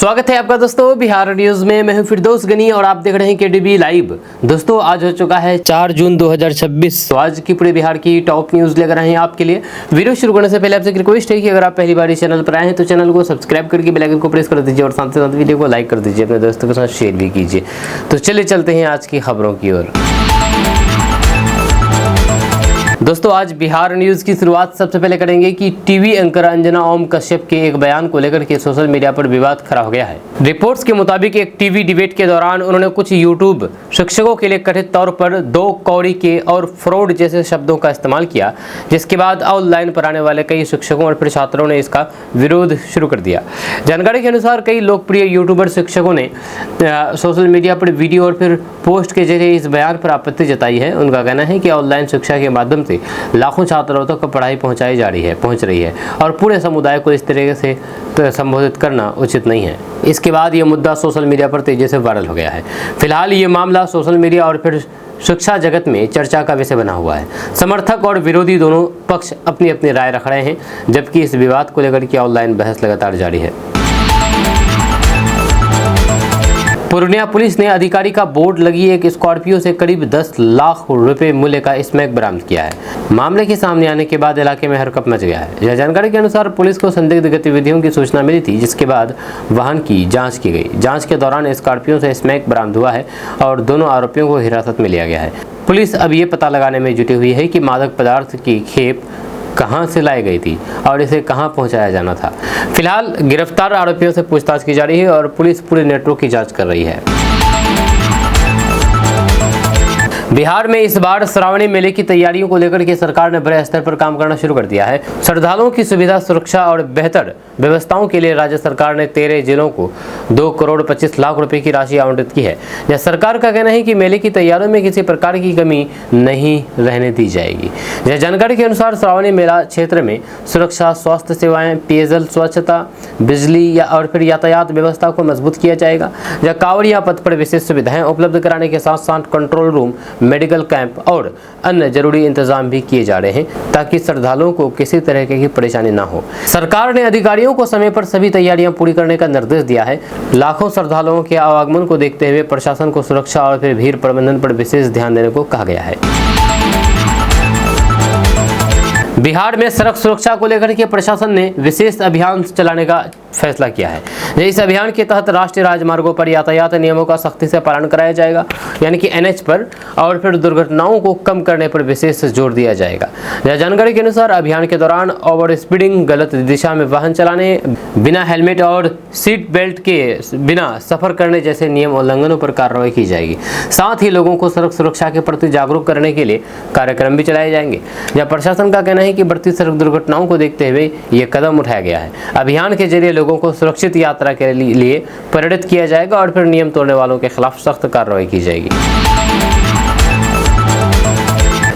स्वागत है आपका दोस्तों बिहार न्यूज में। मैं हूं फिरदौस गनी और आप देख रहे हैं केडीबी लाइव। दोस्तों आज हो चुका है 4 जून 2026। तो आज की पूरे बिहार की टॉप न्यूज लेकर आए हैं आपके लिए। वीडियो शुरू करने से पहले आपसे रिक्वेस्ट है कि अगर आप पहली बार इस चैनल पर आए हैं तो चैनल को सब्सक्राइब करके बेल आइकन को प्रेस कर दीजिए और साथ ही साथ वीडियो को लाइक कर दीजिए, अपने दोस्तों के साथ शेयर भी कीजिए। तो चलिए चलते हैं आज की खबरों की ओर। दोस्तों आज बिहार न्यूज की शुरुआत सबसे पहले करेंगे कि टीवी एंकर अंजना ओम कश्यप के एक बयान को लेकर के सोशल मीडिया पर विवाद खड़ा हो गया है। रिपोर्ट्स के मुताबिक एक टीवी डिबेट के दौरान उन्होंने कुछ यूट्यूब शिक्षकों के लिए कथित तौर पर 2 कौड़ी के और फ्रॉड जैसे शब्दों का इस्तेमाल किया, जिसके बाद ऑनलाइन पढ़ाने वाले कई शिक्षकों और फिर छात्रों ने इसका विरोध शुरू कर दिया। जानकारी के अनुसार कई लोकप्रिय यूट्यूबर शिक्षकों ने सोशल मीडिया पर वीडियो और फिर पोस्ट के जरिए इस बयान पर आपत्ति जताई है। उनका कहना है कि ऑनलाइन शिक्षा के माध्यम से लाखों छात्रों तक पढ़ाई पहुंच रही है और पूरे समुदाय को इस तरीके से संबोधित करना उचित नहीं है। इसके बाद ये मुद्दा सोशल मीडिया पर तेजी से वायरल हो गया है। फिलहाल ये मामला सोशल मीडिया और फिर शिक्षा जगत में चर्चा का विषय बना हुआ है। समर्थक और विरोधी दोनों पक्ष अपनी अपनी राय रख रहे हैं, जबकि इस विवाद को लेकर के ऑनलाइन बहस लगातार जारी है। पूर्णिया पुलिस ने अधिकारी का बोर्ड लगी एक स्कॉर्पियो से करीब 10 लाख रुपए मूल्य का स्मैक बरामद किया है। मामले के सामने आने के बाद इलाके में हरकंप मच गया है। यह जानकारी के अनुसार पुलिस को संदिग्ध गतिविधियों की सूचना मिली थी, जिसके बाद वाहन की जांच की गई। जांच के दौरान स्कॉर्पियो से स्मैक बरामद हुआ है और दोनों आरोपियों को हिरासत में लिया गया है। पुलिस अब ये पता लगाने में जुटी हुई है कि मादक पदार्थ की खेप कहां से लाई गई थी और इसे कहां पहुंचाया जाना था। फिलहाल गिरफ्तार आरोपियों से पूछताछ की जा रही है और पुलिस पूरे नेटवर्क की जांच कर रही है। बिहार में इस बार श्रावणी मेले की तैयारियों को लेकर के सरकार ने बड़े स्तर पर काम करना शुरू कर दिया है। श्रद्धालुओं की सुविधा, सुरक्षा और बेहतर व्यवस्थाओं के लिए राज्य सरकार ने 13 जिलों को 2 करोड़ 25 लाख रुपए की राशि आवंटित की है। यह सरकार का कहना है कि मेले की तैयारियों में किसी प्रकार की कमी नहीं रहने दी जाएगी। यह जानकारी के अनुसार श्रावणी मेला क्षेत्र में सुरक्षा, स्वास्थ्य सेवाएं, पेयजल, स्वच्छता, बिजली और फिर यातायात व्यवस्था को मजबूत किया जाएगा। यह कांवड़िया पथ पर विशेष सुविधाएं उपलब्ध कराने के साथ साथ कंट्रोल रूम, मेडिकल कैंप और अन्य जरूरी इंतजाम भी किए जा रहे हैं, ताकि श्रद्धालुओं को किसी तरह की परेशानी न हो। सरकार ने अधिकारियों को समय पर सभी तैयारियां पूरी करने का निर्देश दिया है। लाखों श्रद्धालुओं के आवागमन को देखते हुए प्रशासन को सुरक्षा और फिर भीड़ प्रबंधन पर विशेष ध्यान देने को कहा गया है। बिहार में सड़क सुरक्षा को लेकर के प्रशासन ने विशेष अभियान चलाने का फैसला किया है। इस अभियान के तहत राष्ट्रीय राजमार्गों पर यातायात नियमों का सख्ती से पालन कराया जाएगा, यानी कि एनएच पर, और फिर दुर्घटनाओं को कम करने पर विशेष जोर दिया जाएगा। यह जानकारी के अनुसार अभियान के दौरान ओवर स्पीडिंग, गलत दिशा में वाहन चलाने, बिना हेलमेट और सीट बेल्ट के बिना सफर करने जैसे नियम उल्लंघनों पर कार्रवाई की जाएगी। साथ ही लोगों को सड़क सुरक्षा के प्रति जागरूक करने के लिए कार्यक्रम भी चलाए जाएंगे। यह प्रशासन का कहना है कि बढ़ती सड़क दुर्घटनाओं को देखते हुए ये कदम उठाया गया है। अभियान के जरिए लोगों को सुरक्षित यात्रा के लिए प्रेरित किया जाएगा और फिर नियम तोड़ने वालों के खिलाफ सख्त कार्रवाई की जाएगी।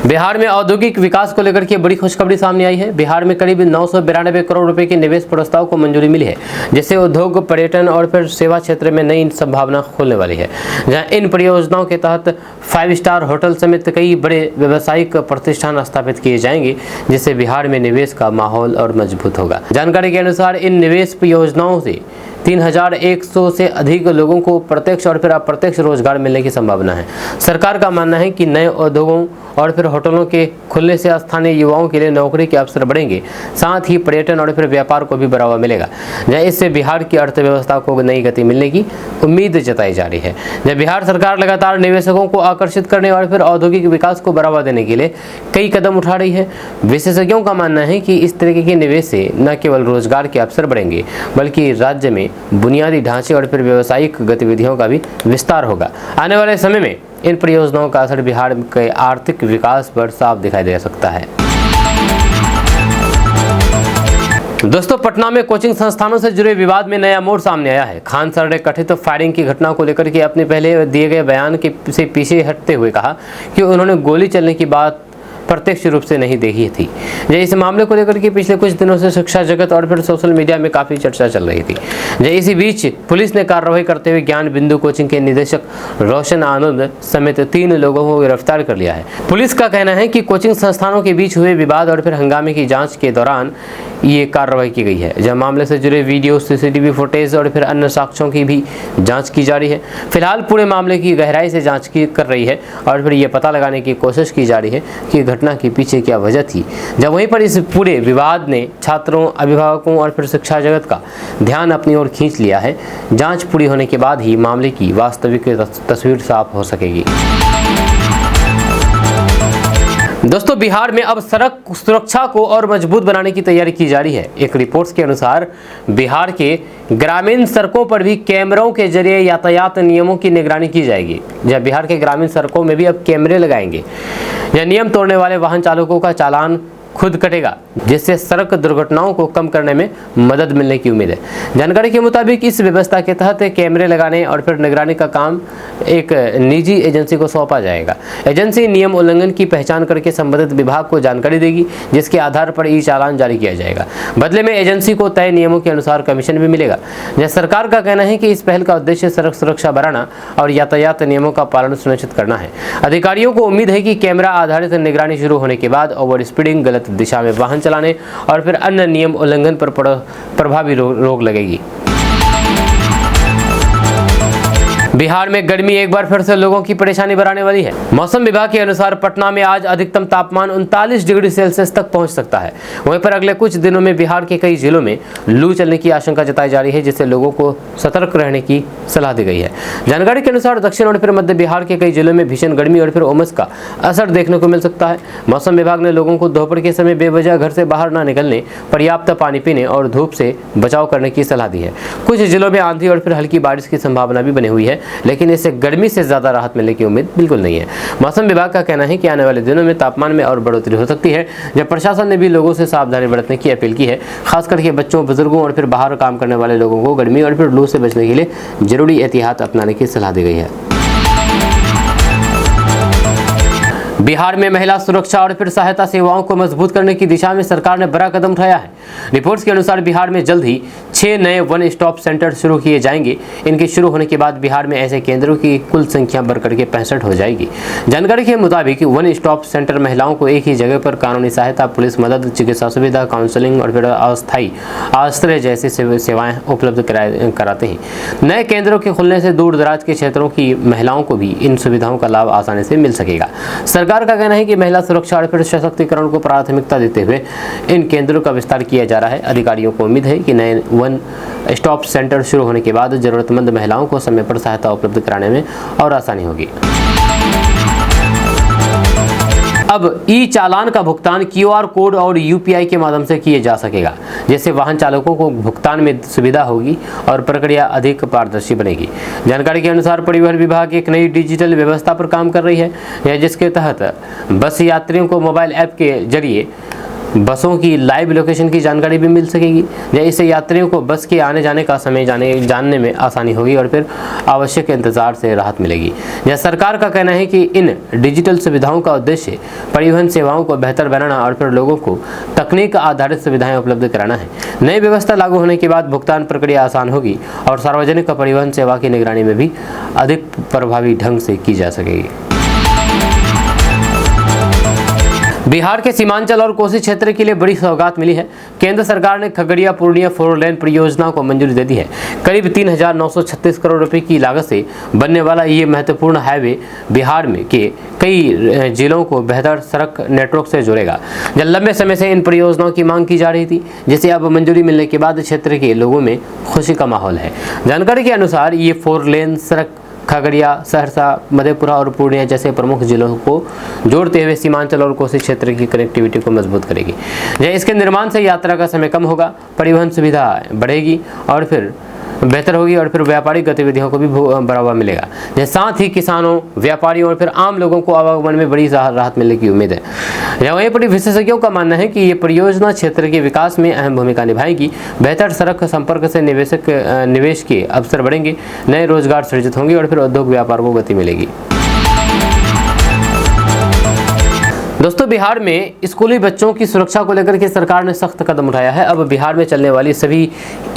बिहार में औद्योगिक विकास को लेकर के बड़ी खुशखबरी सामने आई है। बिहार में करीब 992 करोड़ रुपए के निवेश प्रस्ताव को मंजूरी मिली है, जिससे उद्योग, पर्यटन और फिर सेवा क्षेत्र में नई संभावना खोलने वाली है। जहां इन परियोजनाओं के तहत 5 स्टार होटल समेत कई बड़े व्यावसायिक प्रतिष्ठान स्थापित किए जाएंगे, जिससे बिहार में निवेश का माहौल और मजबूत होगा। जानकारी के अनुसार इन निवेश योजनाओं से 3100 से अधिक लोगों को प्रत्यक्ष और फिर अप्रत्यक्ष रोजगार मिलने की संभावना है। सरकार का मानना है कि नए उद्योगों और फिर होटलों के खुलने से स्थानीय युवाओं के लिए नौकरी के अवसर बढ़ेंगे, साथ ही पर्यटन और फिर व्यापार को भी बढ़ावा मिलेगा। इससे बिहार की अर्थव्यवस्था को नई गति मिलने की उम्मीद जताई जा रही है। जब बिहार सरकार लगातार निवेशकों को आकर्षित करने और फिर औद्योगिक विकास को बढ़ावा देने के लिए कई कदम उठा रही है। विशेषज्ञों का मानना है कि इस तरीके के निवेश से न केवल रोजगार के अवसर बढ़ेंगे, बल्कि राज्य में बुनियादी ढांचे और फिर व्यावसायिक गतिविधियों का भी विस्तार होगा। आने वाले समय में इन परियोजनाओं का असर बिहार के आर्थिक विकास पर साफ दिखाई दे सकता है। दोस्तों पटना में कोचिंग संस्थानों से जुड़े विवाद में नया मोड़ सामने आया है। खान सर ने कथित फायरिंग की घटना को लेकर के अपने पहले दिए गए बयान से पीछे हटते हुए कहा कि उन्होंने गोली चलने की बात प्रत्यक्ष रूप से नहीं देखी थी। इस मामले को लेकर के पिछले कुछ दिनों से शिक्षा जगत और फिर सोशल मीडिया में काफ़ी चर्चा चल रही थी। इसी बीच पुलिस ने कार्रवाई करते हुए ज्ञान बिंदु कोचिंग के निदेशक रोशन आनंद समेत 3 लोगों को गिरफ्तार कर लिया है। पुलिस का कहना है कि कोचिंग संस्थानों के बीच हुए विवाद और फिर हंगामे की जांच के दौरान ये कार्रवाई की गई है। जब मामले से जुड़े वीडियो, सीसीटीवी फुटेज और फिर अन्य साक्ष्यों की भी जांच की जा रही है। फिलहाल पूरे मामले की गहराई से जांच कर रही है और फिर ये पता लगाने की कोशिश की जा रही है कि घटना के पीछे क्या वजह थी। जब वहीं पर इस पूरे विवाद ने छात्रों, अभिभावकों और फिर शिक्षा जगत का ध्यान अपनी ओर खींच लिया है। जांच पूरी होने के बाद ही मामले की वास्तविक तस्वीर साफ हो सकेगी। दोस्तों, बिहार में अब सड़क सुरक्षा को और मजबूत बनाने की तैयारी की जा रही है। एक रिपोर्ट्स के अनुसार बिहार के ग्रामीण सड़कों पर भी कैमरों के जरिए यातायात नियमों की निगरानी की जाएगी। जब बिहार के ग्रामीण सड़कों में भी अब कैमरे लगाएंगे। यह नियम तोड़ने वाले वाहन चालकों का चालान खुद कटेगा, जिससे सड़क दुर्घटनाओं को कम करने में मदद मिलने की उम्मीद है। जानकारी के मुताबिक इस व्यवस्था के तहत कैमरे लगाने और फिर निगरानी का काम एक निजी एजेंसी को सौंपा जाएगा। एजेंसी नियम उल्लंघन की पहचान करके संबंधित विभाग को जानकारी देगी, जिसके आधार पर ई चालान जारी किया जाएगा। बदले में एजेंसी को तय नियमों के अनुसार कमीशन भी मिलेगा। सरकार का कहना है कि इस पहल का उद्देश्य सड़क सुरक्षा बढ़ाना और यातायात नियमों का पालन सुनिश्चित करना है। अधिकारियों को उम्मीद है कि कैमरा आधारित निगरानी शुरू होने के बाद ओवर स्पीडिंग, गलत दिशा में वाहन चलाने और फिर अन्य नियम उल्लंघन पर प्रभावी रोक लगेगी। बिहार में गर्मी एक बार फिर से लोगों की परेशानी बढ़ाने वाली है। मौसम विभाग के अनुसार पटना में आज अधिकतम तापमान 39 डिग्री सेल्सियस तक पहुंच सकता है। वहीं पर अगले कुछ दिनों में बिहार के कई जिलों में लू चलने की आशंका जताई जा रही है, जिससे लोगों को सतर्क रहने की सलाह दी गई है। जानकारी के अनुसार दक्षिण और फिर मध्य बिहार के कई जिलों में भीषण गर्मी और फिर उमस का असर देखने को मिल सकता है। मौसम विभाग ने लोगों को दोपहर के समय बेवजह घर से बाहर न निकलने, पर्याप्त पानी पीने और धूप से बचाव करने की सलाह दी है। कुछ जिलों में आंधी और फिर हल्की बारिश की संभावना भी बनी हुई है, लेकिन इससे गर्मी से ज्यादा राहत मिलने की उम्मीद बिल्कुल नहीं है। मौसम विभाग का कहना है कि आने वाले दिनों में तापमान में और बढ़ोतरी हो सकती है। जब प्रशासन ने भी लोगों से सावधानी बरतने की अपील की है। खास करके बच्चों, बुजुर्गों और फिर बाहर काम करने वाले लोगों को गर्मी और फिर लू से बचने के लिए जरूरी एहतियात अपनाने की सलाह दी गई है। बिहार में महिला सुरक्षा और फिर सहायता सेवाओं को मजबूत करने की दिशा में सरकार ने बड़ा कदम उठाया है। रिपोर्ट्स के अनुसार बिहार में जल्द ही 6 नए वन स्टॉप सेंटर शुरू किए जाएंगे। इनके शुरू होने के बाद बिहार में ऐसे केंद्रों की कुल संख्या बढ़कर के 65 हो जाएगी। जानकारी के मुताबिक वन स्टॉप सेंटर महिलाओं को एक ही जगह पर कानूनी सहायता, पुलिस मदद, चिकित्सा सुविधा, काउंसलिंग और फिर अस्थायी आश्रय जैसी सेवाएं उपलब्ध कराते हैं। नए केंद्रों के खुलने से दूर दराज के क्षेत्रों की महिलाओं को भी इन सुविधाओं का लाभ आसानी से मिल सकेगा। सरकार का कहना है कि महिला सुरक्षा और फिर सशक्तिकरण को प्राथमिकता देते हुए इन केंद्रों का विस्तार किया जा रहा है। अधिकारियों को उम्मीद है कि नए वन स्टॉप सेंटर शुरू होने के बाद जरूरतमंद महिलाओं को समय पर सहायता उपलब्ध कराने में और आसानी होगी। अब ई चालान का भुगतान QR कोड और UPI के माध्यम से किए जा सकेगा, जिससे वाहन चालकों को भुगतान में सुविधा होगी और प्रक्रिया अधिक पारदर्शी बनेगी। जानकारी के अनुसार परिवहन विभाग एक नई डिजिटल व्यवस्था पर काम कर रही है, जिसके तहत बस यात्रियों को मोबाइल ऐप के जरिए बसों की लाइव लोकेशन की जानकारी भी मिल सकेगी। इससे यात्रियों को बस के आने जाने का समय जानने में आसानी होगी और फिर आवश्यक इंतजार से राहत मिलेगी। सरकार का कहना है कि इन डिजिटल सुविधाओं का उद्देश्य परिवहन सेवाओं को बेहतर बनाना और फिर लोगों को तकनीक आधारित सुविधाएं उपलब्ध कराना है। नई व्यवस्था लागू होने के बाद भुगतान प्रक्रिया आसान होगी और सार्वजनिक परिवहन सेवा की निगरानी में भी अधिक प्रभावी ढंग से की जा सकेगी। बिहार के सीमांचल और कोसी क्षेत्र के लिए बड़ी सौगात मिली है। केंद्र सरकार ने खगड़िया पूर्णिया 4 लेन परियोजना को मंजूरी दे दी है। करीब 3,936 करोड़ रुपए की लागत से बनने वाला ये महत्वपूर्ण हाईवे बिहार में के कई जिलों को बेहतर सड़क नेटवर्क से जोड़ेगा। जब लंबे समय से इन परियोजनाओं की मांग की जा रही थी, जिसे अब मंजूरी मिलने के बाद क्षेत्र के लोगों में खुशी का माहौल है। जानकारी के अनुसार ये 4 लेन सड़क खगड़िया, सहरसा, मधेपुरा और पूर्णिया जैसे प्रमुख जिलों को जोड़ते हुए सीमांचल और कोसी क्षेत्र की कनेक्टिविटी को मजबूत करेगी। इसके निर्माण से यात्रा का समय कम होगा, परिवहन सुविधा बढ़ेगी और फिर बेहतर होगी और फिर व्यापारिक गतिविधियों को भी बढ़ावा मिलेगा। साथ ही किसानों, व्यापारियों और फिर आम लोगों को आवागमन में बड़ी राहत मिलने की उम्मीद है। वहीं पर विशेषज्ञों का मानना है कि ये परियोजना क्षेत्र के विकास में अहम भूमिका निभाएगी। बेहतर सड़क संपर्क से निवेश के अवसर बढ़ेंगे, नए रोजगार सृजित होंगे और फिर उद्योग व्यापार को गति मिलेगी। दोस्तों, बिहार में स्कूली बच्चों की सुरक्षा को लेकर के सरकार ने सख्त कदम उठाया है। अब बिहार में चलने वाली सभी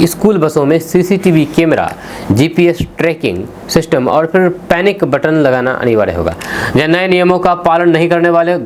स्कूल बसों में CCTV camera, GPS tracking system और फिर पैनिक बटन लगाना अनिवार्य होगा। जहाँ नए नियमों का पालन नहीं करने वाले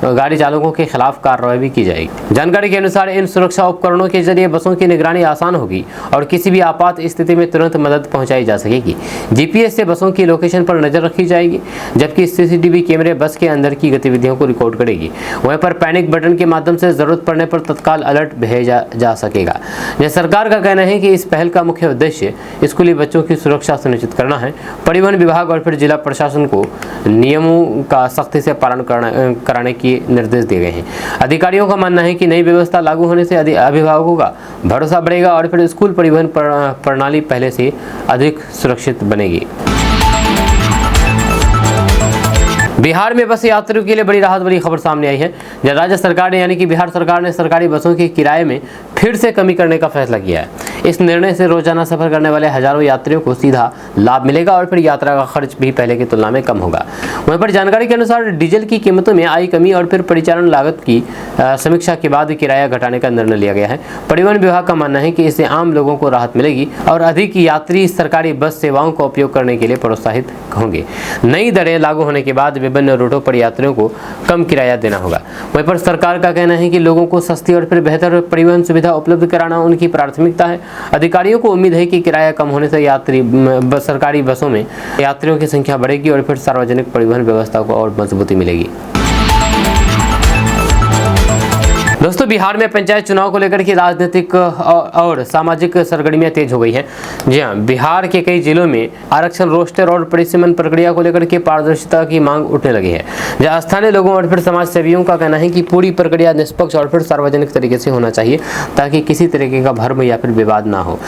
गाड़ी चालकों के खिलाफ कार्रवाई भी की जाएगी। जानकारी के अनुसार इन सुरक्षा उपकरणों के जरिए बसों की निगरानी आसान होगी और किसी भी आपात स्थिति में तुरंत मदद पहुंचाई जा सकेगी। जीपीएस से बसों की लोकेशन पर नजर रखी जाएगी, जबकि सीसीटीवी कैमरे बस के अंदर की गतिविधियों को रिकॉर्ड करेगी। वहीं पर पैनिक बटन के माध्यम से जरूरत पड़ने पर तत्काल अलर्ट भेजा जा सकेगा। यह सरकार का कहना है कि इस पहल का मुख्य उद्देश्य स्कूली बच्चों की सुरक्षा सुनिश्चित करना है। परिवहन विभाग और फिर जिला प्रशासन को नियमों का सख्ती से पालन कराने की निर्देश दिए गए हैं। अधिकारियों का मानना है कि नई व्यवस्था लागू होने से अभिभावकों का भरोसा बढ़ेगा और फिर स्कूल परिवहन प्रणाली पहले से अधिक सुरक्षित बनेगी। बिहार में बस यात्रियों के लिए बड़ी राहत वाली खबर सामने आई है। जब राज्य सरकार ने यानी कि बिहार सरकार ने सरकारी बसों के किराए में फिर से कमी करने का फैसला किया है। इस निर्णय से रोजाना सफर करने वाले हजारों यात्रियों को सीधा लाभ मिलेगा और फिर यात्रा का खर्च भी पहले की तुलना में कम होगा। वहीं पर जानकारी के अनुसार डीजल की कीमतों में आई कमी और फिर परिचालन लागत की समीक्षा के बाद किराया घटाने का निर्णय लिया गया है। परिवहन विभाग का मानना है कि इससे आम लोगों को राहत मिलेगी और अधिक यात्री सरकारी बस सेवाओं का उपयोग करने के लिए प्रोत्साहित होंगे। नई दरें लागू होने के बाद विभिन्न रूटों पर यात्रियों को कम किराया देना होगा। वहीं पर सरकार का कहना है कि लोगों को सस्ती और फिर बेहतर परिवहन सुविधा उपलब्ध कराना उनकी प्राथमिकता है। अधिकारियों को उम्मीद है कि किराया कम होने से सरकारी बसों में यात्रियों की संख्या बढ़ेगी और फिर सार्वजनिक परिवहन व्यवस्था को और मजबूती मिलेगी। दोस्तों, बिहार में पंचायत चुनाव को लेकर के राजनीतिक और सामाजिक सरगर्मियां तेज हो गई हैं। जी हां, बिहार के कई जिलों में आरक्षण रोस्टर और परिसीमन प्रक्रिया को लेकर के पारदर्शिता की मांग उठने लगी है। जहां स्थानीय लोगों और फिर समाज सेवियों का कहना है कि पूरी प्रक्रिया निष्पक्ष और फिर सार्वजनिक तरीके से होना चाहिए ताकि किसी तरीके का भ्रम या फिर विवाद ना हो।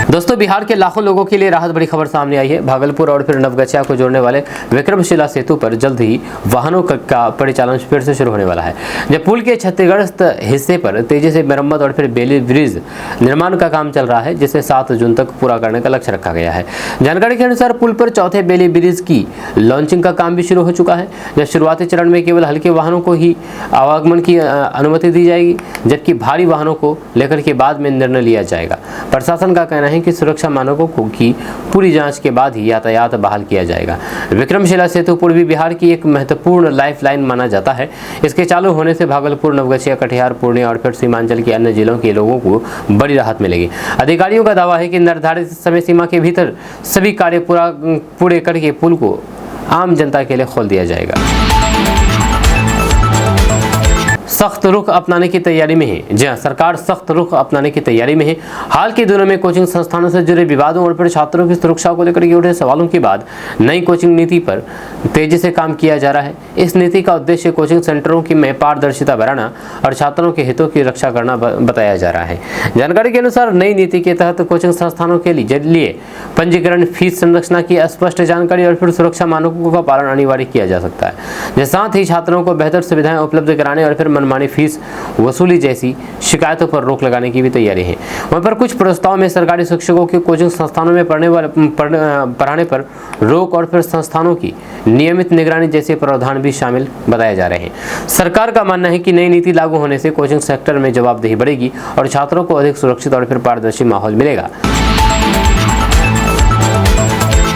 दोस्तों, बिहार के लाखों लोगों के लिए राहत बड़ी खबर सामने आई है। भागलपुर और फिर नवगछिया को जोड़ने वाले विक्रमशिला सेतु पर जल्द ही वाहनों का परिचालन फिर से शुरू होने वाला है। जब पुल के क्षतिग्रस्त हिस्से पर तेजी से मरम्मत और फिर बेली ब्रिज निर्माण का काम चल रहा है, जिसे 7 जून तक पूरा करने का लक्ष्य रखा गया है। जानकारी के अनुसार पुल पर चौथे बेली ब्रिज की लॉन्चिंग का काम भी शुरू हो चुका है। जब शुरुआती चरण में केवल हल्के वाहनों को ही आवागमन की अनुमति दी जाएगी, जबकि भारी वाहनों को लेकर के बाद में निर्णय लिया जाएगा। प्रशासन का कहना है कि सुरक्षा मानकों की पूरी जांच के बाद ही यातायात बहाल किया जाएगा। विक्रमशिला सेतु पूर्वी बिहार की एक महत्वपूर्ण लाइफलाइन माना जाता है। इसके चालू होने से भागलपुर, नवगछिया, कटिहार, पूर्णिया और फिर सीमांचल के अन्य जिलों के लोगों को बड़ी राहत मिलेगी। अधिकारियों का दावा है कि निर्धारित समय सीमा के भीतर सभी कार्य पूरे करके पुल को आम जनता के लिए खोल दिया जाएगा। सख्त रुख अपनाने की तैयारी में है। जी हां, सरकार सख्त रुख अपनाने की तैयारी में है। हाल के दिनों में कोचिंग संस्थानों से जुड़े विवादों और फिर छात्रों की सुरक्षा को लेकर के उठे सवालों के बाद नई कोचिंग नीति पर तेजी से काम किया जा रहा है। इस नीति का उद्देश्य कोचिंग सेंटरों की में पारदर्शिता बढ़ाना और छात्रों के हितों की रक्षा करना बताया जा रहा है। जानकारी के अनुसार नई नीति के तहत कोचिंग संस्थानों के लिए पंजीकरण, फीस संरचना की स्पष्ट जानकारी और फिर सुरक्षा मानकों का पालन अनिवार्य किया जा सकता है। साथ ही छात्रों को बेहतर सुविधाएं उपलब्ध कराने और फिर मनमानी फीस वसूली जैसी शिकायतों पर रोक लगाने की भी तैयारी है। वहीं पर कुछ प्रस्ताव में सरकारी शिक्षकों के कोचिंग संस्थानों में पढ़ाने पर रोक और फिर संस्थानों की नियमित निगरानी जैसे प्रावधान भी शामिल बताए जा रहे हैं। सरकार का मानना है कि नई नीति लागू होने से कोचिंग सेक्टर में जवाबदेही बढ़ेगी और छात्रों को अधिक सुरक्षित और फिर पारदर्शी माहौल मिलेगा।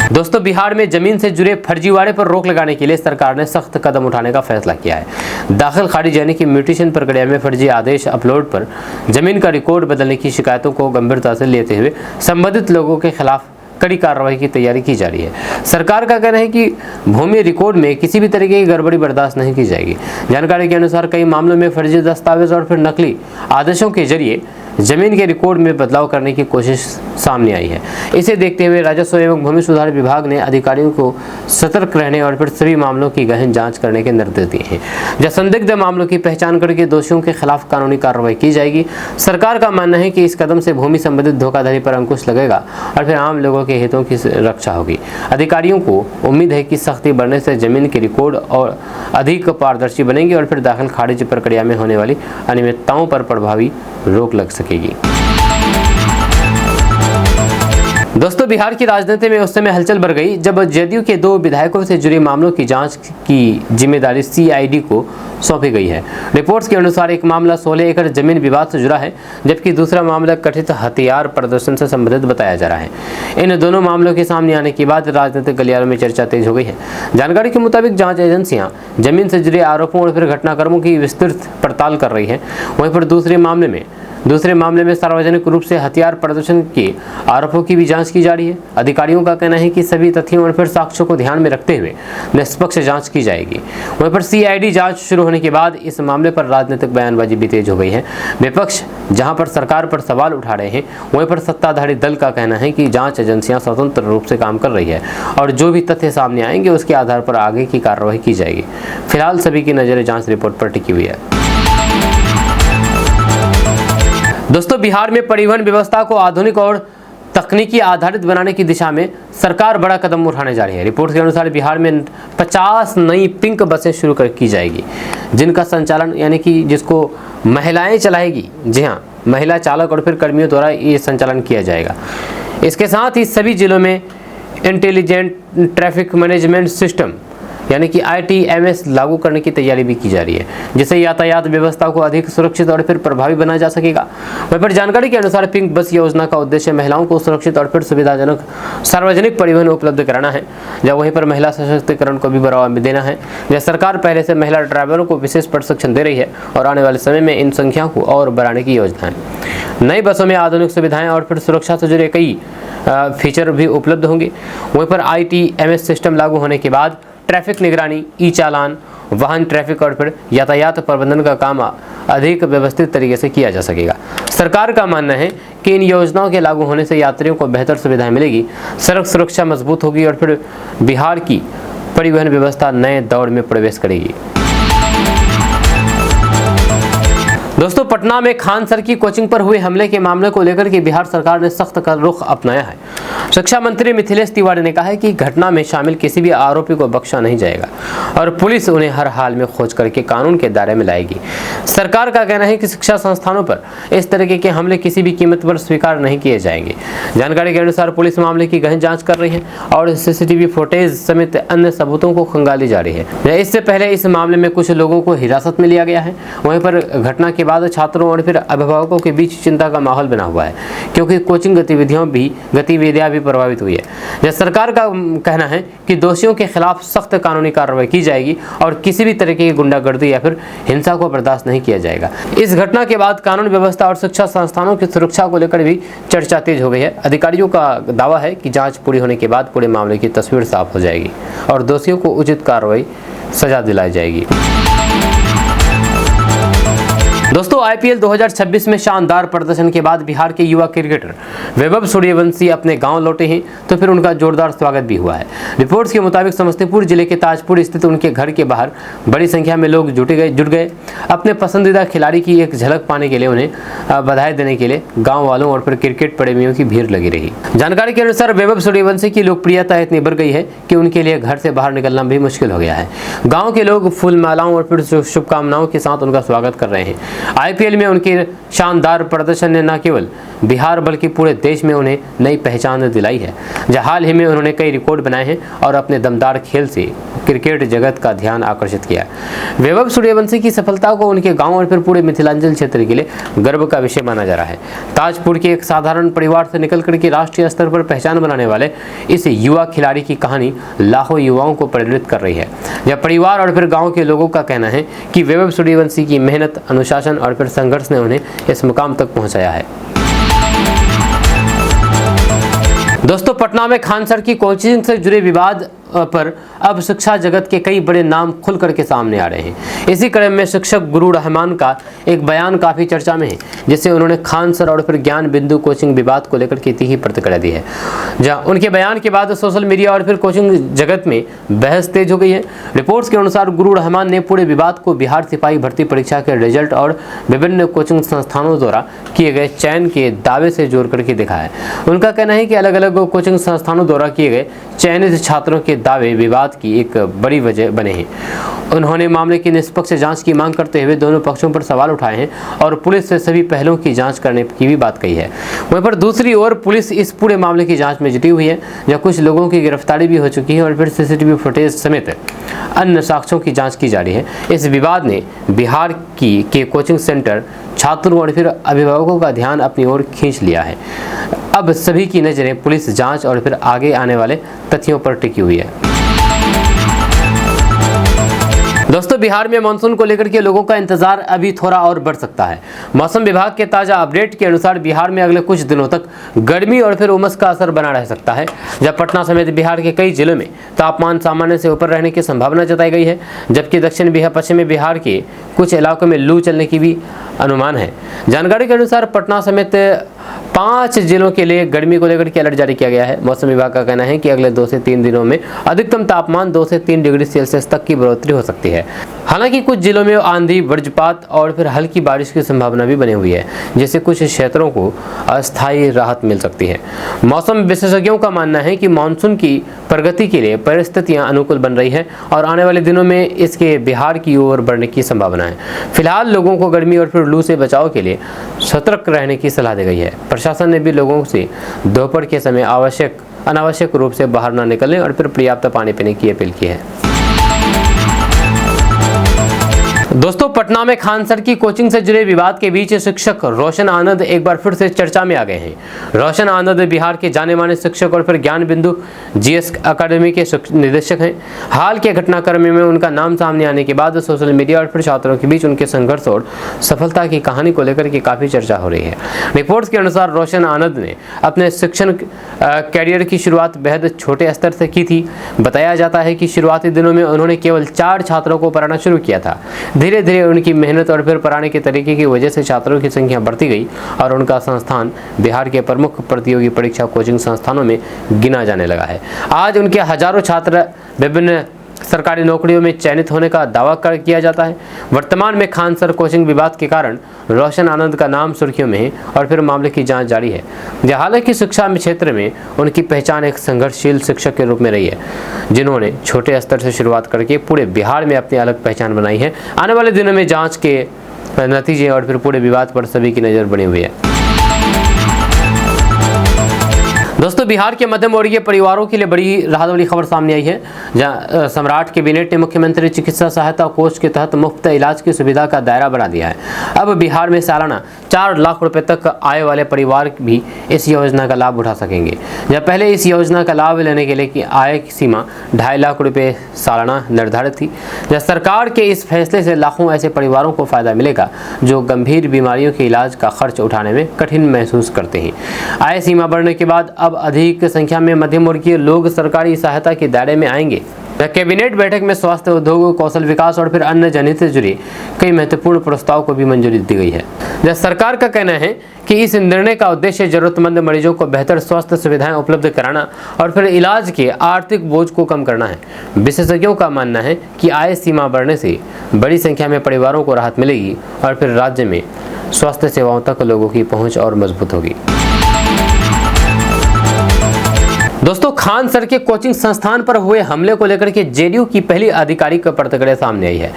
दोस्तों, बिहार में जमीन से जुड़े फर्जीवाड़े पर रोक लगाने के लिए सरकार ने सख्त कदम उठाने का फैसला किया है। दाखिल खारिज यानी कि म्यूटेशन प्रक्रिया में फर्जी आदेश अपलोड पर जमीन का रिकॉर्ड बदलने की शिकायतों को गंभीरता से लेते हुए संबंधित लोगों के खिलाफ कड़ी कार्रवाई की तैयारी की जा रही है। सरकार का कहना है कि भूमि रिकॉर्ड में किसी भी तरीके की गड़बड़ी बर्दाश्त नहीं की जाएगी। जानकारी के अनुसार कई मामलों में फर्जी दस्तावेज और फिर नकली आदेशों के जरिए जमीन के रिकॉर्ड में बदलाव करने की कोशिश सामने आई है। इसे देखते हुए राजस्व एवं भूमि सुधार विभाग ने अधिकारियों को सतर्क रहने और फिर सभी मामलों की गहन जांच करने के निर्देश दिए हैं। जब संदिग्ध मामलों की पहचान करके दोषियों के खिलाफ कानूनी कार्रवाई की जाएगी। सरकार का मानना है कि इस कदम से भूमि संबंधित धोखाधड़ी पर अंकुश लगेगा और फिर आम लोगों के हितों की रक्षा होगी। अधिकारियों को उम्मीद है कि सख्ती बढ़ने से जमीन के रिकॉर्ड और अधिक पारदर्शी बनेंगे और फिर दाखिल खारिज प्रक्रिया में होने वाली अनियमितताओं पर प्रभावी रोक लग सकेगी। दोस्तों, बिहार की राजनीति में उस समय हलचल बढ़ गई जब जदयू के 2 विधायकों से जुड़े मामलों की जांच की जिम्मेदारी सीआईडी को सौंपी गई है। रिपोर्ट्स के अनुसार एक मामला 16 एकड़ जमीन विवाद से जुड़ा है, जबकि दूसरा मामला कथित हथियार प्रदर्शन से संबंधित बताया जा रहा है। इन दोनों मामलों के सामने आने के बाद राजनीतिक गलियारों में चर्चा तेज हो गई है। जानकारी के मुताबिक जांच एजेंसियां जमीन से जुड़े आरोपों और फिर घटनाक्रमों की विस्तृत पड़ताल कर रही है। वहीं पर दूसरे मामले में सार्वजनिक रूप से हथियार प्रदर्शन के आरोपों की भी जांच की जा रही है। अधिकारियों का कहना है कि सभी तथ्यों और फिर साक्ष्यों को ध्यान में रखते हुए निष्पक्ष जांच की जाएगी। वहीं पर सीआईडी जांच शुरू होने के बाद इस मामले पर राजनीतिक बयानबाजी भी तेज हो गई है। विपक्ष जहां पर सरकार पर सवाल उठा रहे हैं, वहीं पर सत्ताधारी दल का कहना है कि जांच एजेंसियां स्वतंत्र रूप से काम कर रही है और जो भी तथ्य सामने आएंगे उसके आधार पर आगे की कार्रवाई की जाएगी। फिलहाल सभी की नजरें जांच रिपोर्ट पर टिकी हुई है। दोस्तों, बिहार में परिवहन व्यवस्था को आधुनिक और तकनीकी आधारित बनाने की दिशा में सरकार बड़ा कदम उठाने जा रही है। रिपोर्ट के अनुसार बिहार में 50 नई पिंक बसें शुरू की जाएगी, जिनका संचालन यानी कि जिसको महिलाएं चलाएगी। जी हाँ, महिला चालक और फिर कर्मियों द्वारा ये संचालन किया जाएगा। इसके साथ ही सभी जिलों में इंटेलिजेंट ट्रैफिक मैनेजमेंट सिस्टम यानी कि ITMS लागू करने की तैयारी भी की जा रही है, जिससे यातायात व्यवस्था को अधिक सुरक्षित और फिर प्रभावी बनाया जा सकेगा। वहीं पर जानकारी के अनुसार पिंक बस योजना का उद्देश्य महिलाओं को सुरक्षित और फिर सुविधाजनक सार्वजनिक परिवहन उपलब्ध कराना है, जब वहीं पर महिला सशक्तिकरण को भी बढ़ावा देना है। यह सरकार पहले से महिला ड्राइवरों को विशेष प्रशिक्षण दे रही है और आने वाले समय में इन संख्या को और बढ़ाने की योजना है। नई बसों में आधुनिक सुविधाएं और फिर सुरक्षा से जुड़े कई फीचर भी उपलब्ध होंगे। वहीं पर ITMS सिस्टम लागू होने के बाद ट्रैफिक निगरानी, ई-चालान, वाहन ट्रैफिक और फिर यातायात प्रबंधन का काम अधिक व्यवस्थित तरीके से किया जा सकेगा। सरकार का मानना है कि इन योजनाओं के लागू होने से यात्रियों को बेहतर सुविधाएं मिलेगी, सड़क सुरक्षा मजबूत होगी और फिर बिहार की परिवहन व्यवस्था नए दौर में प्रवेश करेगी। दोस्तों, पटना में खान सर की कोचिंग पर हुए हमले के मामले को लेकर के बिहार सरकार ने सख्त रुख अपनाया है। शिक्षा मंत्री मिथिलेश तिवारी ने कहा है कि घटना में शामिल किसी भी आरोपी को बख्शा नहीं जाएगा और पुलिस उन्हें हर हाल में खोज करके कानून के दायरे में लाएगी। सरकार का कहना है कि शिक्षा संस्थानों पर इस तरीके के हमले किसी भी कीमत पर स्वीकार नहीं किए जाएंगे। जानकारी के अनुसार पुलिस मामले की गहन जाँच कर रही है और CCTV फुटेज समेत अन्य सबूतों को खंगाली जा रही है। इससे पहले इस मामले में कुछ लोगों को हिरासत में लिया गया है। वहीं पर घटना के बाद छात्रों और फिर अभिभावकों के बीच चिंता का माहौल बना हुआ है, क्योंकि कोचिंग गतिविधियां भी प्रभावित हुई है। जब सरकार का कहना है कि दोषियों के खिलाफ सख्त कानूनी कार्रवाई की जाएगी और किसी भी तरह की गुंडागर्दी या फिर हिंसा को बर्दाश्त नहीं किया जाएगा। इस घटना के बाद कानून व्यवस्था और शिक्षा संस्थानों की सुरक्षा को लेकर भी चर्चा तेज हो गई है। अधिकारियों का दावा है कि जांच पूरी होने के बाद पूरे मामले की तस्वीर साफ हो जाएगी और दोषियों को उचित कार्रवाई सजा दिलाई जाएगी। दोस्तों, IPL 2026 में शानदार प्रदर्शन के बाद बिहार के युवा क्रिकेटर वैभव सूर्यवंशी अपने गांव लौटे हैं, तो फिर उनका जोरदार स्वागत भी हुआ है। रिपोर्ट्स के मुताबिक समस्तीपुर जिले के ताजपुर स्थित उनके घर के बाहर बड़ी संख्या में लोग जुट गए। अपने पसंदीदा खिलाड़ी की एक झलक पाने के लिए उन्हें बधाई देने के लिए गाँव वालों और फिर क्रिकेट प्रेमियों की भीड़ लगी रही। जानकारी के अनुसार वैभव सूर्यवंशी की लोकप्रियता इतनी बढ़ गई है कि उनके लिए घर से बाहर निकलना भी मुश्किल हो गया है। गाँव के लोग फूल मालाओं और फिर शुभकामनाओं के साथ उनका स्वागत कर रहे हैं। IPL में उनके शानदार प्रदर्शन ने न केवल बिहार बल्कि पूरे देश में उन्हें नई पहचान दिलाई है, जहां हाल ही में उन्होंने कई रिकॉर्ड बनाए हैं और अपने दमदार खेल से क्रिकेट जगत का ध्यान आकर्षित किया। वैभव सूर्यवंशी की सफलता को उनके गांव और फिर पूरे मिथिलांचल क्षेत्र के लिए गर्व का विषय माना जा रहा है। ताजपुर के एक साधारण परिवार से निकल करके राष्ट्रीय स्तर पर पहचान बनाने वाले इस युवा खिलाड़ी की कहानी लाखों युवाओं को प्रेरित कर रही है। यह परिवार और फिर गाँव के लोगों का कहना है कि वैभव सूर्यवंशी की मेहनत, अनुशासन और फिर संघर्ष ने उन्हें इस मुकाम तक पहुंचाया है। दोस्तों, पटना में खान सर की कोचिंग से जुड़े विवाद पर अब शिक्षा जगत के कई बड़े नाम खुल करके सामने आ रहे हैं। इसी क्रम में शिक्षक गुरु रहमान का एक बयान काफ़ी चर्चा में है, जिससे उन्होंने खान सर और फिर ज्ञान बिंदु कोचिंग विवाद को लेकर की तीखी प्रतिक्रिया दी है। जहां उनके बयान के बाद सोशल मीडिया और फिर कोचिंग जगत में बहस तेज हो गई है। रिपोर्ट्स के अनुसार गुरु रहमान ने पूरे विवाद को बिहार सिपाही भर्ती परीक्षा के रिजल्ट और विभिन्न कोचिंग संस्थानों द्वारा किए गए चयन के दावे से जोड़ करके दिखा है। उनका कहना है कि अलग अलग कोचिंग संस्थानों द्वारा किए गए चयनित छात्रों के दावे विवाद की एक बड़ी वजह बने हैं। उन्होंने मामले की निष्पक्ष जांच की मांग करते हुए दोनों पक्षों पर सवाल उठाए हैं और पुलिस से सभी पहलुओं की जांच करने की भी बात कही है। वहीं पर दूसरी ओर पुलिस इस पूरे मामले की जांच में जुटी हुई है, जहां कुछ लोगों की गिरफ्तारी भी हो चुकी है और फिर सीसीटीवी फुटेज समेत अन्य साक्ष्यों की जांच की जा रही है। इस विवाद ने बिहार के कोचिंग सेंटर छात्रों और फिर अभिभावकों का ध्यान अपनी ओर खींच लिया है। अब सभी की नजरें पुलिस जांच और फिर आगे आने वाले तथ्यों पर टिकी हुई है। दोस्तों, बिहार में मानसून को लेकर के लोगों का इंतजार अभी थोड़ा और बढ़ सकता है। मौसम विभाग के ताजा अपडेट के अनुसार बिहार में अगले कुछ दिनों तक गर्मी और फिर उमस का असर बना रह सकता है, जब पटना समेत बिहार के कई जिलों में तापमान सामान्य से ऊपर रहने की संभावना जताई गई है, जबकि दक्षिण बिहार पश्चिमी बिहार के कुछ इलाकों में लू चलने की भी अनुमान है। जानकारी के अनुसार पटना समेत 5 जिलों के लिए गर्मी को लेकर के अलर्ट जारी किया गया है। मौसम विभाग का कहना है कि अगले 2 से 3 दिनों में अधिकतम तापमान 2 से 3 डिग्री सेल्सियस तक की बढ़ोतरी हो सकती है। हालांकि कुछ जिलों में आंधी, वज्रपात और फिर हल्की बारिश की संभावना भी बनी हुई है, जिससे कुछ क्षेत्रों को अस्थायी राहत मिल सकती है। मौसम विशेषज्ञों का मानना है कि मानसून की प्रगति के लिए परिस्थितियां अनुकूल बन रही है और आने वाले दिनों में इसके बिहार की ओर बढ़ने की संभावना है। फिलहाल लोगों को गर्मी और फिर लू से बचाव के लिए सतर्क रहने की सलाह दी गई है। प्रशासन ने भी लोगों से दोपहर के समय अनावश्यक रूप से बाहर न निकलने और फिर पर्याप्त पानी पीने की अपील की है। दोस्तों, पटना में खान सर की कोचिंग से जुड़े विवाद के बीच शिक्षक रोशन आनंद एक बार फिर से चर्चा में आ गए हैं। रोशन आनंद बिहार के जाने माने शिक्षक और फिर ज्ञान बिंदु जीएस अकादमी के निदेशक हैं। हाल के घटनाक्रम में उनका नाम सामने आने के बाद सोशल मीडिया और फिर छात्रों के बीच उनके संघर्ष और सफलता की कहानी को लेकर के काफी चर्चा हो रही है। रिपोर्ट्स के अनुसार रोशन आनंद ने अपने शिक्षण कैरियर की शुरुआत बेहद छोटे स्तर से की थी। बताया जाता है कि शुरुआती दिनों में उन्होंने केवल 4 छात्रों को पढ़ाना शुरू किया था। धीरे धीरे उनकी मेहनत और फिर पढ़ाने के तरीके की वजह से छात्रों की संख्या बढ़ती गई और उनका संस्थान बिहार के प्रमुख प्रतियोगी परीक्षा कोचिंग संस्थानों में गिना जाने लगा है। आज उनके हजारों छात्र विभिन्न सरकारी नौकरियों में चयनित होने का दावा किया जाता है। वर्तमान में खान सर कोचिंग विवाद के कारण रोशन आनंद का नाम सुर्खियों में है और फिर मामले की जांच जारी है। हालांकि शिक्षा क्षेत्र में उनकी पहचान एक संघर्षशील शिक्षक के रूप में रही है, जिन्होंने छोटे स्तर से शुरुआत करके पूरे बिहार में अपनी अलग पहचान बनाई है। आने वाले दिनों में जांच के नतीजे और फिर पूरे विवाद पर सभी की नज़र बनी हुई है। दोस्तों, बिहार के मध्यम वर्गीय परिवारों के लिए बड़ी राहत वाली खबर सामने आई है, जहां सम्राट कैबिनेट ने मुख्यमंत्री चिकित्सा सहायता कोष के तहत मुफ्त इलाज की सुविधा का दायरा बढ़ा दिया है। अब बिहार में सालाना 4 लाख रुपए तक आय वाले परिवार भी इस योजना का लाभ उठा सकेंगे। जब पहले इस योजना का लाभ लेने के लिए की आय की सीमा 2.5 लाख रुपए सालाना निर्धारित थी। जब सरकार के इस फैसले से लाखों ऐसे परिवारों को फायदा मिलेगा जो गंभीर बीमारियों के इलाज का खर्च उठाने में कठिन महसूस करते हैं। आय सीमा बढ़ने के बाद अब अधिक संख्या में मध्यम वर्गीय लोग सरकारी सहायता के दायरे में आएंगे। कैबिनेट बैठक में स्वास्थ्य, उद्योग, कौशल विकास और फिर अन्य जनहित से जुड़े कई महत्वपूर्ण प्रस्ताव को भी मंजूरी दी गई है। सरकार का कहना है कि इस निर्णय का उद्देश्य जरूरतमंद मरीजों को बेहतर स्वास्थ्य सुविधाएं उपलब्ध कराना और फिर इलाज के आर्थिक बोझ को कम करना है। विशेषज्ञों का मानना है कि आय सीमा बढ़ने से बड़ी संख्या में परिवारों को राहत मिलेगी और फिर राज्य में स्वास्थ्य सेवाओं तक लोगों की पहुंच और मजबूत होगी। दोस्तों, खान सर के कोचिंग संस्थान पर हुए हमले को लेकर के जेडीयू की पहली आधिकारिक प्रतिक्रिया सामने आई है।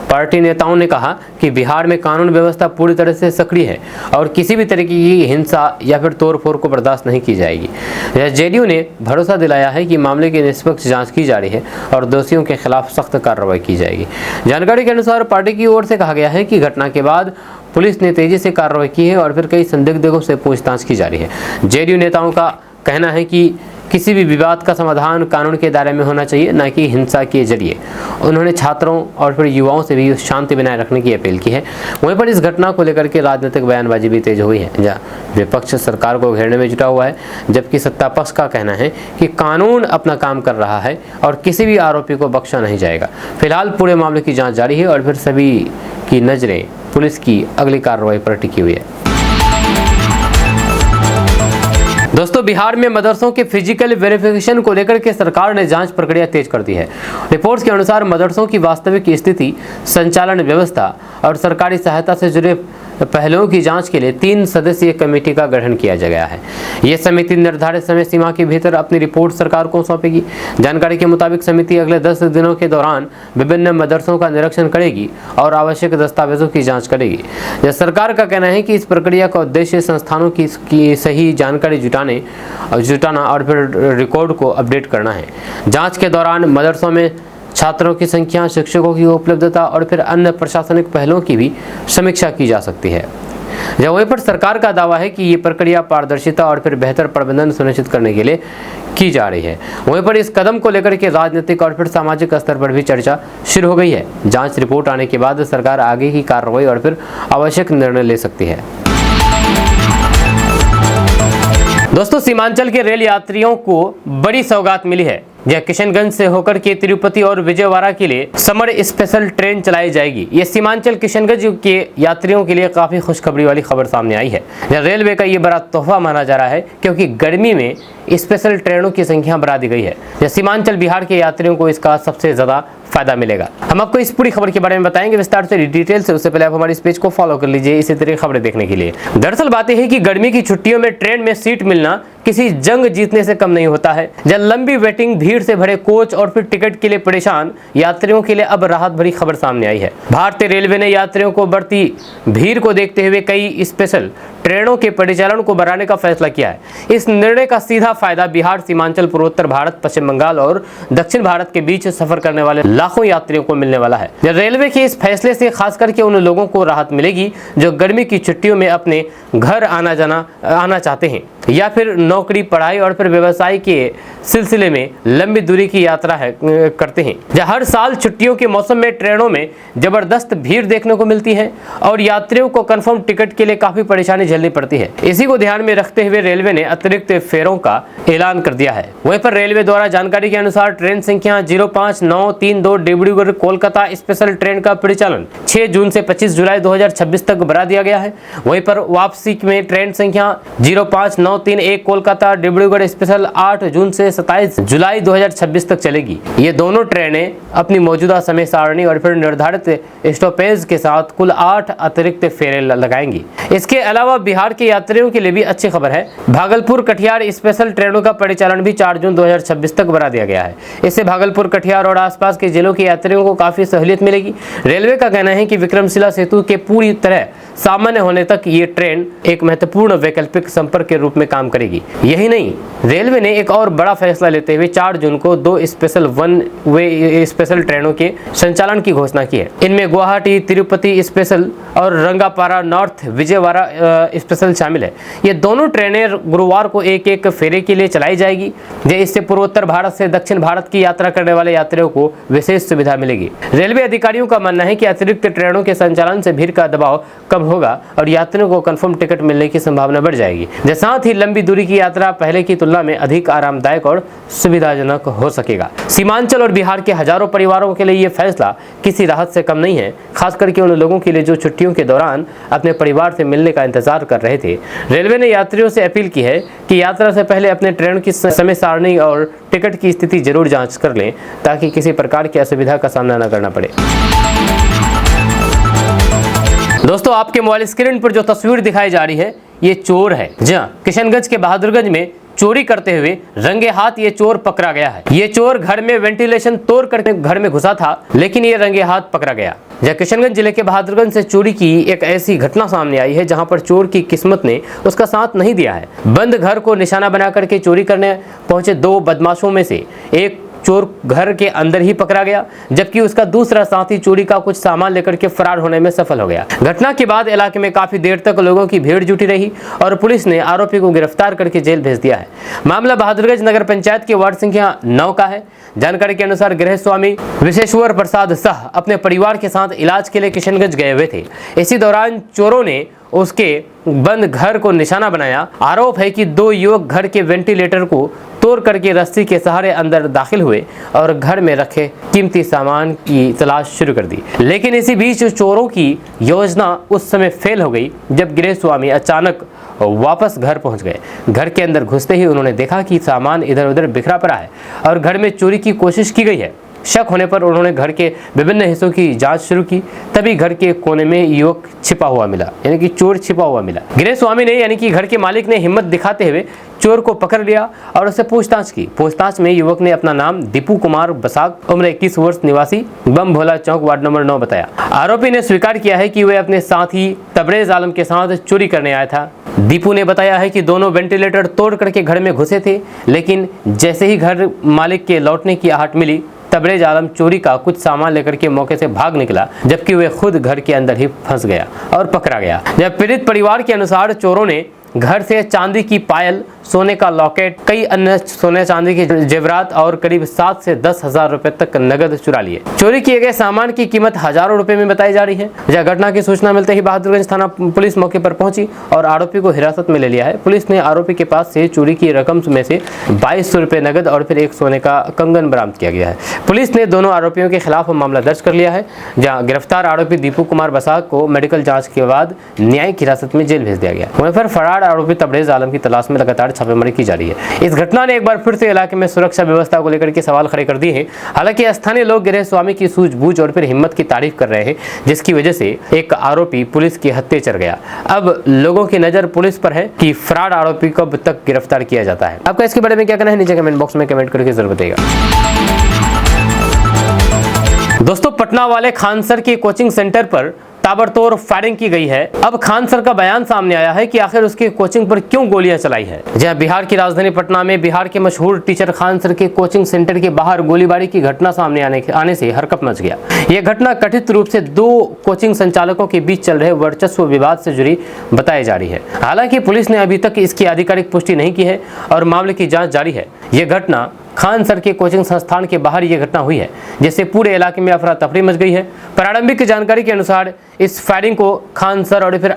पार्टी नेताओं ने कहा कि बिहार में कानून व्यवस्था पूरी तरह से सक्रिय है और किसी भी तरीके की हिंसा या फिर तोड़फोड़ को बर्दाश्त नहीं की जाएगी। जेडीयू ने भरोसा दिलाया है कि मामले की निष्पक्ष जांच की जा रही है और दोषियों के खिलाफ सख्त कार्रवाई की जाएगी। जानकारी के अनुसार पार्टी की ओर से कहा गया है कि घटना के बाद पुलिस ने तेजी से कार्रवाई की है और फिर कई संदिग्धों से पूछताछ की जा रही है। जेडीयू नेताओं का कहना है कि किसी भी विवाद का समाधान कानून के दायरे में होना चाहिए, न कि हिंसा के जरिए। उन्होंने छात्रों और फिर युवाओं से भी शांति बनाए रखने की अपील की है। वहीं पर इस घटना को लेकर के राजनीतिक बयानबाजी भी तेज हुई है, जहां विपक्ष सरकार को घेरने में जुटा हुआ है, जबकि सत्ता पक्ष का कहना है कि कानून अपना काम कर रहा है और किसी भी आरोपी को बख्शा नहीं जाएगा। फिलहाल पूरे मामले की जाँच जारी है और फिर सभी की नजरें पुलिस की अगली कार्रवाई पर टिकी हुई है। दोस्तों, बिहार में मदरसों के फिजिकल वेरिफिकेशन को लेकर के सरकार ने जांच प्रक्रिया तेज कर दी है। रिपोर्ट्स के अनुसार मदरसों की वास्तविक स्थिति, संचालन व्यवस्था और सरकारी सहायता से जुड़े पहलुओं की जांच के लिए 3 सदस्यीय कमेटी का गठन किया गया है। यह समिति निर्धारित समय सीमा के भीतर अपनी रिपोर्ट सरकार को सौंपेगी। जानकारी के मुताबिक समिति अगले 10 दिनों के दौरान विभिन्न मदरसों का निरीक्षण करेगी और आवश्यक दस्तावेजों की जाँच करेगी। सरकार का कहना है कि इस प्रक्रिया का उद्देश्य संस्थानों की सही जानकारी जुटाना और फिर रिकॉर्ड को अपडेट करना है। जांच के दौरान मदरसों में छात्रों की संख्या, शिक्षकों की उपलब्धता और फिर अन्य प्रशासनिक पहलुओं की भी समीक्षा की जा सकती है। जब वहीं पर सरकार का दावा है कि ये प्रक्रिया पारदर्शिता और फिर बेहतर प्रबंधन सुनिश्चित करने के लिए की जा रही है। वहीं पर इस कदम को लेकर के राजनीतिक और फिर सामाजिक स्तर पर भी चर्चा शुरू हो गई है। जांच रिपोर्ट आने के बाद सरकार आगे की कार्रवाई और फिर आवश्यक निर्णय ले सकती है। दोस्तों, सीमांचल के रेल यात्रियों को बड़ी सौगात मिली है। यह किशनगंज से होकर के तिरुपति और विजयवाड़ा के लिए समर स्पेशल ट्रेन चलाई जाएगी। ये सीमांचल किशनगंज के यात्रियों के लिए काफी खुशखबरी वाली खबर सामने आई है। रेलवे का ये बड़ा तोहफा माना जा रहा है, क्योंकि गर्मी में स्पेशल ट्रेनों की संख्या बढ़ा दी गई है। सीमांचल बिहार के यात्रियों को इसका सबसे ज्यादा फायदा मिलेगा। हम आपको इस पूरी खबर के बारे में बताएंगे विस्तार से, डिटेल से। उससे पहले आप हमारे इस पेज को फॉलो कर लीजिए इसी तरह की खबरें देखने के लिए। दरअसल बात यह है कि गर्मी की छुट्टियों में ट्रेन में सीट मिलना किसी जंग जीतने से कम नहीं होता है। जब लंबी वेटिंग, भीड़ से भरे कोच और फिर टिकट के लिए परेशान यात्रियों के लिए अब राहत भरी खबर सामने आई है। भारतीय रेलवे ने यात्रियों को बढ़ती भीड़ को देखते हुए कई स्पेशल ट्रेनों के परिचालन को बढ़ाने का फैसला किया है। इस निर्णय का सीधा फायदा बिहार, सीमांचल, पूर्वोत्तर भारत, पश्चिम बंगाल और दक्षिण भारत के बीच सफर करने वाले लाखों यात्रियों को मिलने वाला है। रेलवे के इस फैसले से खास करके उन लोगों को राहत मिलेगी जो गर्मी की छुट्टियों में अपने घर आना चाहते हैं या फिर नौकरी, पढ़ाई और फिर व्यवसाय के सिलसिले में लंबी दूरी की यात्रा करते हैं। जहाँ हर साल छुट्टियों के मौसम में ट्रेनों में जबरदस्त भीड़ देखने को मिलती है और यात्रियों को कंफर्म टिकट के लिए काफी परेशानी झेलनी पड़ती है। इसी को ध्यान में रखते हुए रेलवे ने अतिरिक्त फेरों का ऐलान कर दिया है। वहीं पर रेलवे द्वारा जानकारी के अनुसार ट्रेन संख्या 05932 डिब्रूगढ़ कोलकाता स्पेशल ट्रेन का परिचालन 6 जून से 25 जुलाई 2026 तक बढ़ा दिया गया है। वहीं पर वापसी में ट्रेन संख्या 05931 कोलकाता डिब्रूगढ़ स्पेशल 8 जून से 27 जुलाई 2026 तक चलेगी। ये दोनों ट्रेनें अपनी मौजूदा समय सारणी और फिर निर्धारित स्टॉपेज के साथ कुल 8 अतिरिक्त फेरे लगाएंगी। इसके अलावा बिहार के यात्रियों के लिए भी अच्छी खबर है। भागलपुर कटिहार स्पेशल ट्रेनों का परिचालन भी 4 जून 2026 तक बढ़ा दिया गया है। इससे भागलपुर, कटिहार और आसपास के जिलों के यात्रियों को काफी सहूलियत मिलेगी। रेलवे का कहना है कि विक्रमशिला सेतु के पूरी तरह सामान्य होने तक ये ट्रेन एक महत्वपूर्ण वैकल्पिक संपर्क के रूप में काम करेगी। यही नहीं, रेलवे ने एक और बड़ा फैसला लेते हुए 4 जून को 2 स्पेशल वन वे स्पेशल ट्रेनों के संचालन की घोषणा की है। इनमें गुवाहाटी तिरुपति स्पेशल और रंगापारा नॉर्थ विजयवाड़ा स्पेशल शामिल है। ये दोनों ट्रेनें गुरुवार को एक फेरे के लिए चलाई जाएगी। इससे पूर्वोत्तर भारत से दक्षिण भारत की यात्रा करने वाले यात्रियों को विशेष सुविधा मिलेगी। रेलवे अधिकारियों का मानना है कि अतिरिक्त ट्रेनों के संचालन से भीड़ का दबाव कम होगा और यात्रियों को कंफर्म टिकट मिलने की संभावना बढ़ जाएगी। साथ ही लंबी दूरी की यात्रा पहले की तुलना में अधिक आरामदायक और सुविधाजनक हो सकेगा। सीमांचल और बिहार के हजारों परिवारों के लिए यह फैसला किसी राहत से कम नहीं है, खास करके उन लोगों के लिए जो छुट्टियों के दौरान अपने परिवार से मिलने का इंतजार कर रहे थे। रेलवे ने यात्रियों से अपील की है कि यात्रा से पहले अपने ट्रेन की समय सारणी और टिकट की स्थिति जरूर जांच कर लें, ताकि किसी प्रकार की असुविधा का सामना न करना पड़े। दोस्तों, आपके मोबाइल स्क्रीन पर जो तस्वीर दिखाई जा रही है ये चोर है। जी हाँ, किशनगंज के बहादुरगंज में चोरी करते हुए रंगे हाथ ये चोर पकड़ा गया है। ये चोर घर में वेंटिलेशन तोड़ करके घर में घुसा था, लेकिन ये रंगे हाथ पकड़ा गया। जहाँ किशनगंज जिले के बहादुरगंज से चोरी की एक ऐसी घटना सामने आई है जहां पर चोर की किस्मत ने उसका साथ नहीं दिया है। बंद घर को निशाना बना करके चोरी करने पहुंचे 2 बदमाशों में से एक चोर घर के अंदर ही पकड़ा गया, जबकि उसका दूसरा साथी चोरी का कुछ सामान लेकर के फरार होने में सफल हो गया। घटना के बाद इलाके में काफी देर तक लोगों की भीड़ जुटी रही और पुलिस ने आरोपी को गिरफ्तार करके जेल भेज दिया है। मामला बहादुरगंज नगर पंचायत के वार्ड संख्या 9 का है। जानकारी के अनुसार गृह स्वामी विशेश्वर प्रसाद शाह अपने परिवार के साथ इलाज के लिए किशनगंज गए हुए थे। इसी दौरान चोरों ने उसके बंद घर को निशाना बनाया। आरोप है कि 2 युवक घर के वेंटिलेटर को तोड़ करके रस्सी के सहारे अंदर दाखिल हुए और घर में रखे कीमती सामान की तलाश शुरू कर दी। लेकिन इसी बीच चोरों की योजना उस समय फेल हो गई जब गृह स्वामी अचानक वापस घर पहुंच गए। घर के अंदर घुसते ही उन्होंने देखा कि सामान इधर उधर बिखरा पड़ा है और घर में चोरी की कोशिश की गई है। शक होने पर उन्होंने घर के विभिन्न हिस्सों की जांच शुरू की। तभी घर के कोने में युवक छिपा हुआ मिला, यानी कि चोर छिपा हुआ मिला। गिरेस्वामी ने यानी कि घर के मालिक ने हिम्मत दिखाते हुए चोर को पकड़ लिया और उससे पूछताछ की। पूछताछ में युवक ने अपना नाम दीपू कुमार बसाक, उम्र 21 वर्ष, निवासी बम भोला चौक, वार्ड नंबर 9 बताया। आरोपी ने स्वीकार किया है कि वह अपने साथी तबरेज आलम के साथ चोरी करने आया था। दीपू ने बताया है कि दोनों वेंटिलेटर तोड़ करके घर में घुसे थे, लेकिन जैसे ही घर मालिक के लौटने की आहट मिली, तबरेज आलम चोरी का कुछ सामान लेकर के मौके से भाग निकला, जबकि वह खुद घर के अंदर ही फंस गया और पकड़ा गया। जब पीड़ित परिवार के अनुसार चोरों ने घर से चांदी की पायल, सोने का लॉकेट, कई अन्य सोने चांदी के जेवरात और करीब 7 से 10 हजार रुपए तक नगद चुरा लिए। चोरी किए गए सामान की कीमत हजारों रुपए में बताई जा रही है। जब घटना की सूचना मिलते ही बहादुरगंज थाना पुलिस मौके पर पहुंची और आरोपी को हिरासत में ले लिया है। पुलिस ने आरोपी के पास से चोरी की रकम में से 2200 रुपए नगद और फिर एक सोने का कंगन बरामद किया गया है। पुलिस ने दोनों आरोपियों के खिलाफ मामला दर्ज कर लिया है, जहाँ गिरफ्तार आरोपी दीपू कुमार बसाक को मेडिकल जाँच के बाद न्यायिक हिरासत में जेल भेज दिया गया। वहीं पर फरार आरोपी तबरेज आलम की तलाश में लगातार छापेमारी की जा रही है। इस घटना ने एक बार फिर से इलाके में सुरक्षा व्यवस्था को लेकर के सवाल खड़े कर दिए हैं। हालांकि स्थानीय लोग गिरस्वामी की सूझबूझ और फिर हिम्मत की तारीफ कर रहे हैं, जिसकी वजह से एक आरोपी पुलिस के हत्थे चढ़ गया। अब लोगों की नजर पुलिस पर है कि फरार आरोपी कब तक गिरफ्तार किया जाता है। आपका इसके बारे में क्या कहना है, नीचे कमेंट बॉक्स में कमेंट करके जरूर बताइएगा। दोस्तों, पटना वाले खान सर के कोचिंग सेंटर पर ताबड़तोड़ फायरिंग की गई है। अब खान सर का बयान सामने आया है कि आखिर उसके कोचिंग पर क्यों गोलियां चलाई है। जहां बिहार की राजधानी पटना में बिहार के मशहूर टीचर खान सर के कोचिंग सेंटर के बाहर गोलीबारी की घटना सामने आने से हरकत मच गया। यह घटना कथित रूप से 2 कोचिंग संचालकों के बीच चल रहे वर्चस्व विवाद से जुड़ी बताई जा रही है। हालांकि पुलिस ने अभी तक इसकी आधिकारिक पुष्टि नहीं की है और मामले की जाँच जारी है। यह घटना खान सर के कोचिंग संस्थान के बाहर यह घटना हुई है, जिससे पूरे इलाके में अफरा तफरी मच गई है। प्रारंभिक जानकारी के अनुसार इस फायरिंग को खान सर और फिर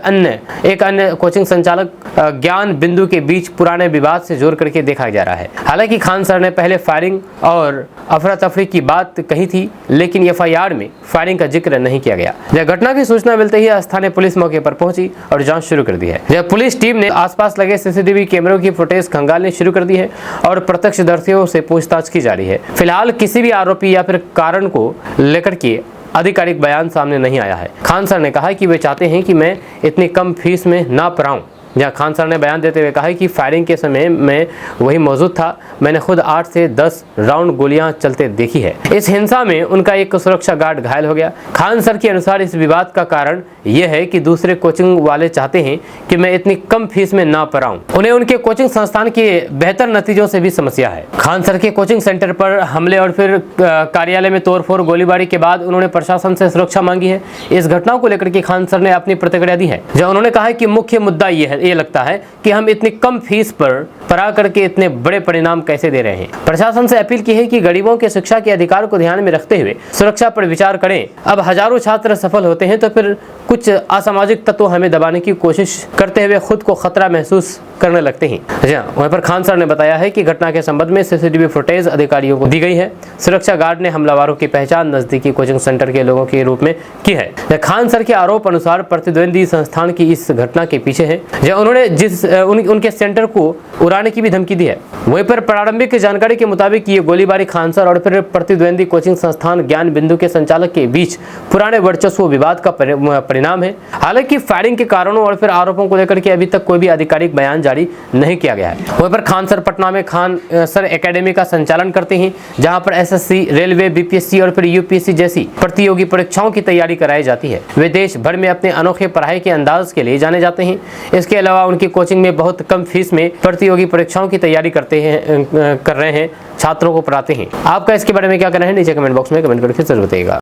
एक अन्य कोचिंग संचालक ज्ञान बिंदु के बीच पुराने विवाद से जोड़ करके देखा जा रहा है। हालांकि खान सर ने पहले फायरिंग और अफरा तफरी की बात कही थी, लेकिन एफआईआर में फायरिंग का जिक्र नहीं किया गया। जब घटना की सूचना मिलते ही स्थानीय पुलिस मौके पर पहुंची और जांच शुरू कर दी है। जब पुलिस टीम ने आसपास लगे सीसीटीवी कैमरों की फुटेज खंगालनी शुरू कर दी है और प्रत्यक्षदर्शियों से पूछताछ की जा रही है। फिलहाल किसी भी आरोपी या फिर कारण को लेकर के आधिकारिक बयान सामने नहीं आया है। खान सर ने कहा कि वे चाहते हैं कि मैं इतनी कम फीस में ना पढ़ाऊं। जहाँ खान सर ने बयान देते हुए कहा कि फायरिंग के समय में वही मौजूद था, मैंने खुद 8 से 10 राउंड गोलियां चलते देखी है। इस हिंसा में उनका एक सुरक्षा गार्ड घायल हो गया। खान सर के अनुसार इस विवाद का कारण यह है कि दूसरे कोचिंग वाले चाहते हैं कि मैं इतनी कम फीस में ना पढ़ाऊं। उन्हें उनके कोचिंग संस्थान के बेहतर नतीजों से भी समस्या है। खान सर के कोचिंग सेंटर पर हमले और फिर कार्यालय में तोड़फोड़ गोलीबारी के बाद उन्होंने प्रशासन से सुरक्षा मांगी है। इस घटना को लेकर के खान सर ने अपनी प्रतिक्रिया दी है, जहाँ उन्होंने कहा कि मुख्य मुद्दा ये लगता है कि हम इतनी कम फीस पर पढ़ा करके इतने बड़े परिणाम कैसे दे रहे हैं। प्रशासन से अपील की है कि गरीबों के शिक्षा के अधिकार को ध्यान में रखते हुए सुरक्षा पर विचार करें। अब हजारों छात्र सफल होते हैं तो फिर कुछ असामाजिक तत्व हमें दबाने की कोशिश करते हुए खुद को खतरा महसूस करने लगते हैं। वहीं पर खान सर ने बताया है कि घटना के संबंध में सीसीटीवी फुटेज अधिकारियों को दी गई है। सुरक्षा गार्ड ने हमलावरों की पहचान नजदीकी कोचिंग सेंटर के लोगों के रूप में की है। खान सर के आरोप अनुसार प्रतिद्वंदी संस्थान की इस घटना के पीछे है, जब उन्होंने उनके सेंटर को उड़ाने की भी धमकी दी है। वहीं पर प्रारंभिक जानकारी के मुताबिक ये गोलीबारी खान सर और फिर प्रतिद्वंदी कोचिंग संस्थान ज्ञान बिंदु के संचालक के बीच पुराने वर्चस्व विवाद का परिणाम है। हालांकि फायरिंग के कारणों और फिर आरोपों को लेकर के अभी तक कोई भी आधिकारिक बयान जारी नहीं किया गया है। वहीं पर खान सर पटना में खान सर एकेडमी का संचालन करते हैं, जहां पर एसएससी, रेलवे, बीपीएससी और फिर यूपीएससी जैसी प्रतियोगी परीक्षाओं की तैयारी कराई जाती है। वे देश भर में अपने अनोखे पढ़ाई के अंदाज के लिए जाने जाते हैं। इसके अलावा उनकी कोचिंग में बहुत कम फीस में प्रतियोगी परीक्षाओं की तैयारी कर रहे हैं, छात्रों को पढ़ाते हैं। आपका इसके बारे में क्या कहना है, नीचे कमेंट बॉक्स में कमेंट करके जरूर बताइएगा।